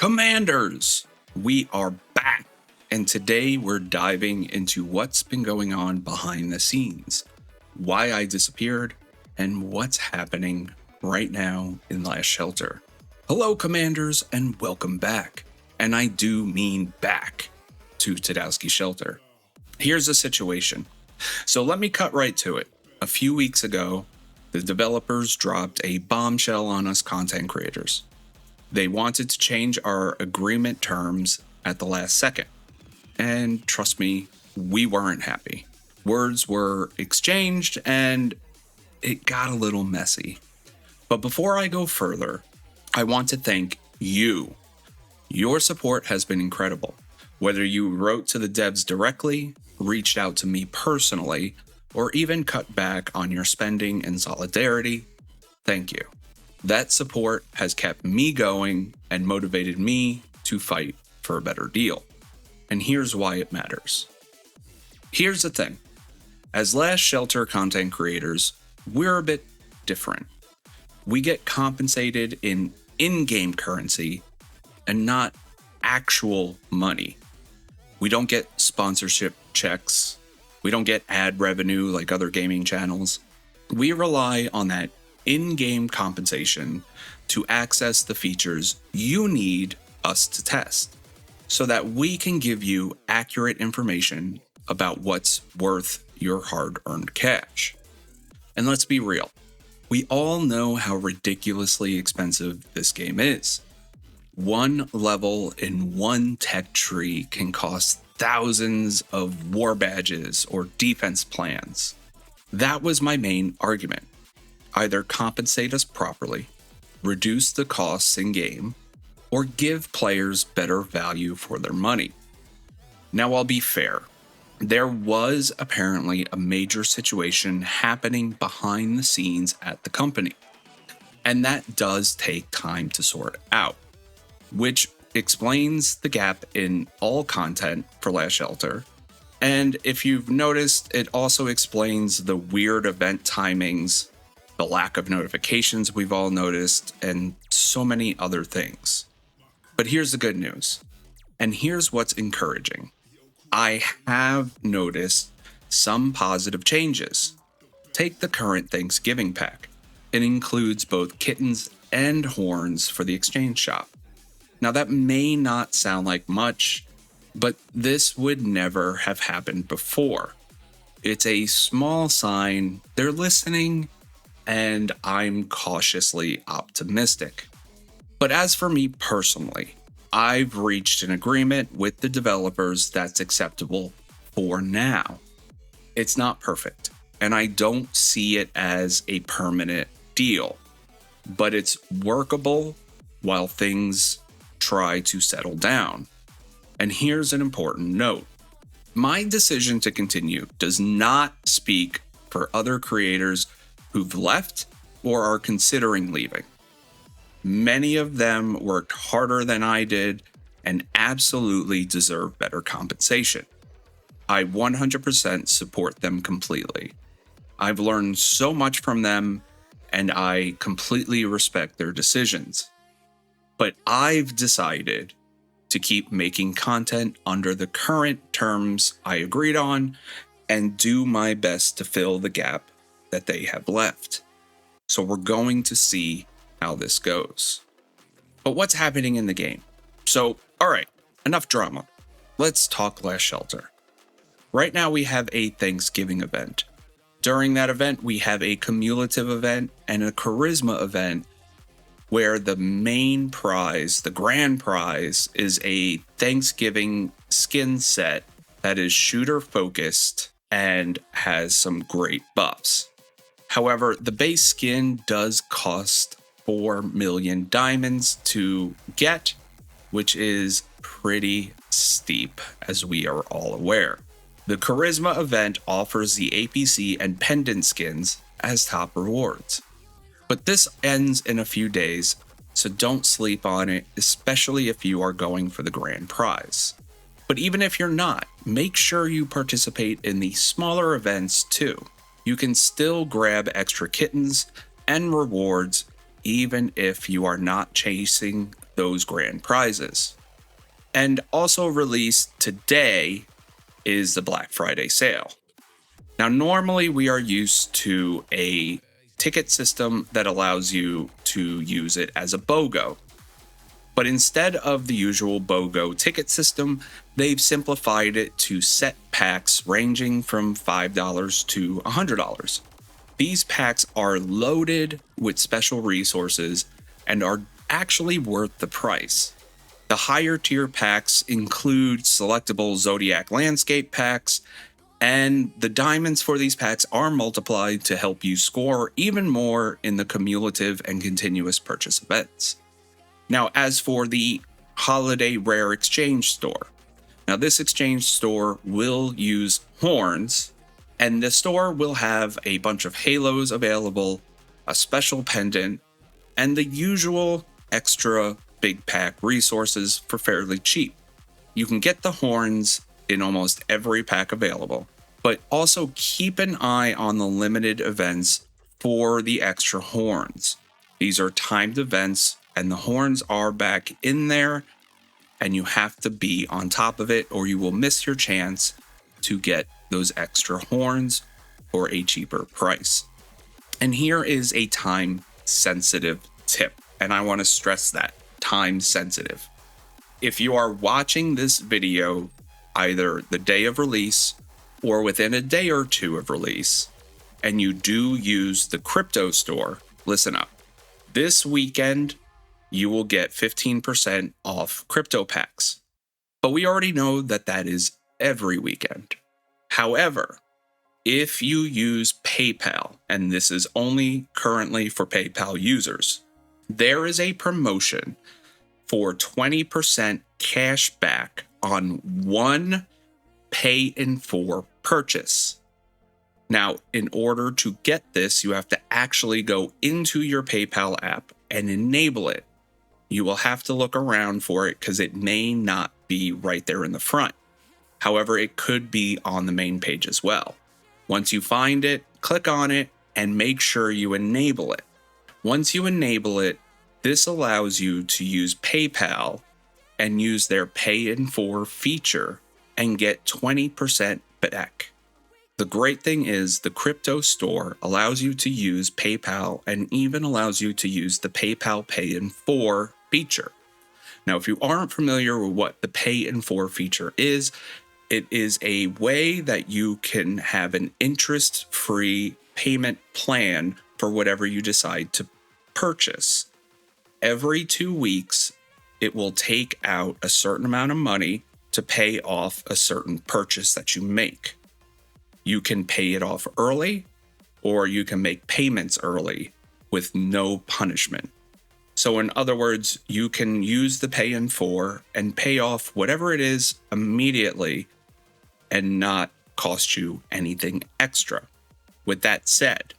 Commanders, we are back, and today we're diving into what's been going on behind the scenes, why I disappeared, and what's happening right now in Last Shelter. Hello, Commanders, and welcome back, and I do mean back to Tdowski Shelter. Here's the situation. So let me cut right to it. A few weeks ago, the developers dropped a bombshell on us content creators. They wanted to change our agreement terms at the last second. And trust me, we weren't happy. Words were exchanged and it got a little messy. But before I go further, I want to thank you. Your support has been incredible. Whether you wrote to the devs directly, reached out to me personally, or even cut back on your spending in solidarity, thank you. That support has kept me going and motivated me to fight for a better deal. And here's why it matters. Here's the thing. As Last Shelter content creators, we're a bit different. We get compensated in in-game currency and not actual money. We don't get sponsorship checks. We don't get ad revenue like other gaming channels. We rely on that in-game compensation to access the features you need us to test so that we can give you accurate information about what's worth your hard-earned cash. And let's be real. We all know how ridiculously expensive this game is. One level in one tech tree can cost thousands of war badges or defense plans. That was my main argument. Either compensate us properly, reduce the costs in-game, or give players better value for their money. Now, I'll be fair. There was apparently a major situation happening behind the scenes at the company, and that does take time to sort out, which explains the gap in all content for Last Shelter. And if you've noticed, it also explains the weird event timings, the lack of notifications we've all noticed, and so many other things. But here's the good news, and here's what's encouraging. I have noticed some positive changes. Take the current Thanksgiving pack. It includes both kittens and horns for the exchange shop. Now that may not sound like much, but this would never have happened before. It's a small sign they're listening, and I'm cautiously optimistic. But as for me personally, I've reached an agreement with the developers that's acceptable for now. It's not perfect, and I don't see it as a permanent deal, but it's workable while things try to settle down. And here's an important note. My decision to continue does not speak for other creators who've left or are considering leaving. Many of them worked harder than I did and absolutely deserve better compensation. I 100% support them completely. I've learned so much from them, and I completely respect their decisions. But I've decided to keep making content under the current terms I agreed on and do my best to fill the gap that they have left. So we're going to see how this goes. But what's happening in the game? So, all right, enough drama. Let's talk Last Shelter. Right now we have a Thanksgiving event. During that event, we have a Cumulative event and a Charisma event where the main prize, the grand prize, is a Thanksgiving skin set that is shooter focused and has some great buffs. However, the base skin does cost 4 million diamonds to get, which is pretty steep, as we are all aware. The Charisma event offers the APC and Pendant skins as top rewards. But this ends in a few days, so don't sleep on it, especially if you are going for the grand prize. But even if you're not, make sure you participate in the smaller events too. You can still grab extra kittens and rewards even if you are not chasing those grand prizes. And also released today is the Black Friday sale. Now, normally we are used to a ticket system that allows you to use it as a BOGO. But instead of the usual BOGO ticket system, they've simplified it to set packs ranging from $5 to $100. These packs are loaded with special resources and are actually worth the price. The higher tier packs include selectable Zodiac Landscape packs, and the diamonds for these packs are multiplied to help you score even more in the cumulative and continuous purchase events. Now, as for the Holiday Rare Exchange Store, now this exchange store will use horns, and the store will have a bunch of halos available, a special pendant, and the usual extra big pack resources for fairly cheap. You can get the horns in almost every pack available, but also keep an eye on the limited events for the extra horns. These are timed events, and the horns are back in there, and you have to be on top of it or you will miss your chance to get those extra horns for a cheaper price. And here is a time sensitive tip, and I want to stress that time sensitive. If you are watching this video either the day of release or within a day or two of release, and you do use the crypto store, listen up. This weekend, you will get 15% off crypto packs. But we already know that that is every weekend. However, if you use PayPal, and this is only currently for PayPal users, there is a promotion for 20% cash back on one pay in 4 purchase. Now, in order to get this, you have to actually go into your PayPal app and enable it. You will have to look around for it because it may not be right there in the front. However, it could be on the main page as well. Once you find it, click on it and make sure you enable it. Once you enable it, this allows you to use PayPal and use their Pay in 4 feature and get 20% back. The great thing is the crypto store allows you to use PayPal and even allows you to use the PayPal Pay in 4 feature. Now, if you aren't familiar with what the Pay in 4 feature is, it is a way that you can have an interest-free payment plan for whatever you decide to purchase. Every 2 weeks, it will take out a certain amount of money to pay off a certain purchase that you make. You can pay it off early, or you can make payments early with no punishment. So in other words, you can use the Pay in 4 and pay off whatever it is immediately and not cost you anything extra. With that said,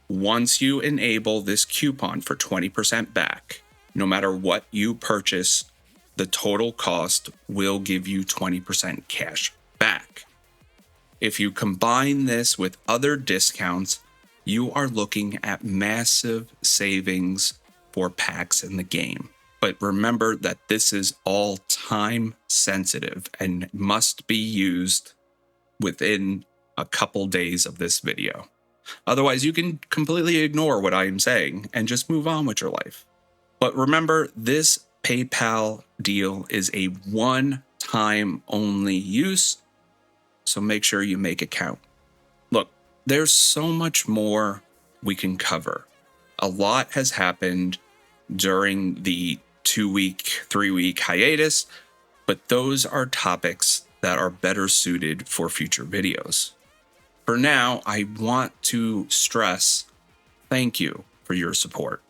once you enable this coupon for 20% back, no matter what you purchase, the total cost will give you 20% cash back. If you combine this with other discounts, you are looking at massive savings for packs in the game. But remember that this is all time sensitive and must be used within a couple days of this video. Otherwise, you can completely ignore what I am saying and just move on with your life. But remember, this PayPal deal is a one-time only use, so make sure you make it count. Look, there's so much more we can cover. A lot has happened during the 2-week, 3-week hiatus, but those are topics that are better suited for future videos. For now, I want to stress thank you for your support.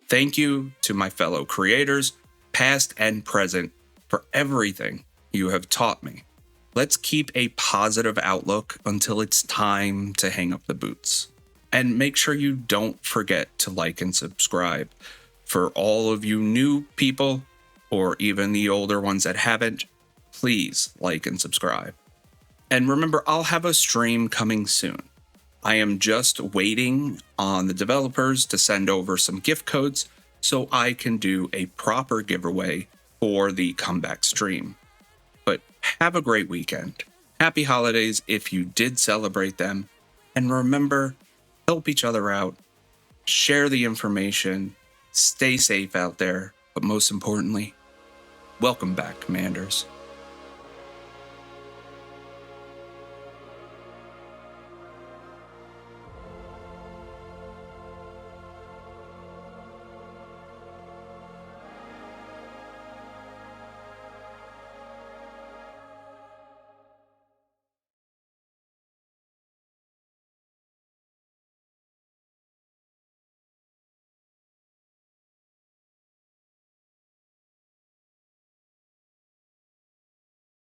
Thank you to my fellow creators, past and present, for everything you have taught me. Let's keep a positive outlook until it's time to hang up the boots. And make sure you don't forget to like and subscribe. For all of you new people, or even the older ones that haven't, please like and subscribe. And remember, I'll have a stream coming soon. I am just waiting on the developers to send over some gift codes so I can do a proper giveaway for the comeback stream. But have a great weekend. Happy holidays if you did celebrate them. And remember, help each other out, share the information, stay safe out there, but most importantly, welcome back, Commanders.